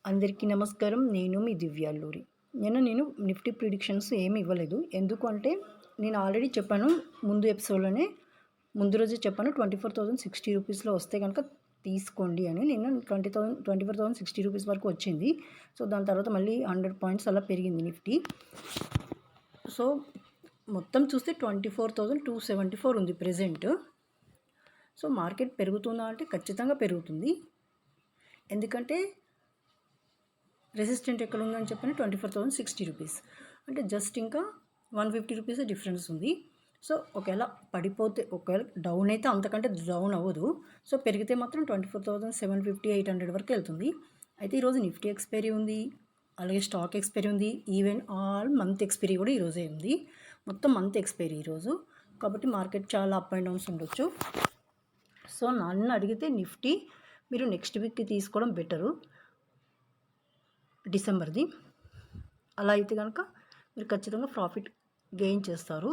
అందరికీ నమస్కారం. నేను మీ దివ్యాల్లూరి. నేను నిఫ్టీ ప్రిడిక్షన్స్ ఏమి ఇవ్వలేదు. ఎందుకు అంటే నేను ఆల్రెడీ చెప్పాను ముందు ఎపిసోడ్‌లోనే ముందు రోజే చెప్పాను 24,060 రూపీస్‌లో వస్తే గనుక తీసుకోండి అని. నేను 24,060 రూపీస్ వరకు వచ్చింది. సో దాని తర్వాత మళ్ళీ 100 పాయింట్స్ అలా పెరిగింది నిఫ్టీ. సో మొత్తం చూస్తే 24,274 ఉంది ప్రెజెంట్. సో మార్కెట్ పెరుగుతుందా అంటే ఖచ్చితంగా పెరుగుతుంది. ఎందుకంటే రెసిస్టెంట్ ఎక్కడ ఉందని చెప్పిన 24,060 రూపీస్ అంటే జస్ట్ ఇంకా 150 రూపీస్ డిఫరెన్స్ ఉంది. సో ఒకవేళ పడిపోతే ఒకవేళ డౌన్ అయితే అంతకంటే డౌన్ అవ్వదు. సో పెరిగితే మాత్రం 24,750 800 వరకు వెళ్తుంది. అయితే ఈరోజు నిఫ్టీ ఎక్స్పైరీ ఉంది, అలాగే స్టాక్ ఎక్స్పైరీ ఉంది, ఈవెన్ ఆల్ మంత్ ఎక్స్పైరీ కూడా ఈరోజే ఉంది. మొత్తం మంత్ ఎక్స్పైరీ ఈరోజు. కాబట్టి మార్కెట్ చాలా అప్ అండ్ డౌన్స్ ఉండొచ్చు. సో నన్ను అడిగితే నిఫ్టీ మీరు నెక్స్ట్ వీక్కి తీసుకోవడం బెటరు, డిసెంబర్ది. అలా అయితే కనుక మీరు ఖచ్చితంగా ప్రాఫిట్ గెయిన్ చేస్తారు.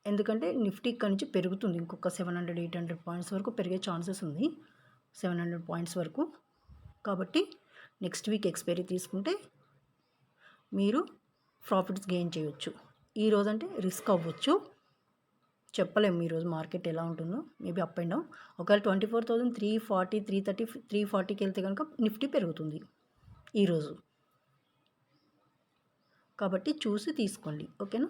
ఎందుకంటే నిఫ్టీ ఇక్కడి నుంచి పెరుగుతుంది, ఇంకొక 700-800 పాయింట్స్ వరకు పెరిగే ఛాన్సెస్ ఉంది, 700 పాయింట్స్ వరకు. కాబట్టి నెక్స్ట్ వీక్ ఎక్స్పైరీ తీసుకుంటే మీరు ప్రాఫిట్స్ గెయిన్ చేయొచ్చు. ఈరోజు అంటే రిస్క్ అవ్వచ్చు, చెప్పలేము ఈరోజు మార్కెట్ ఎలా ఉంటుందో, మేబీ అప్ అండ్ డౌన్. ఒకవేళ 24,340 330 340కి వెళ్తే కనుక నిఫ్టీ పెరుగుతుంది ఈరోజు. కాబట్టి చూసి తీసుకోండి, ఓకేనా.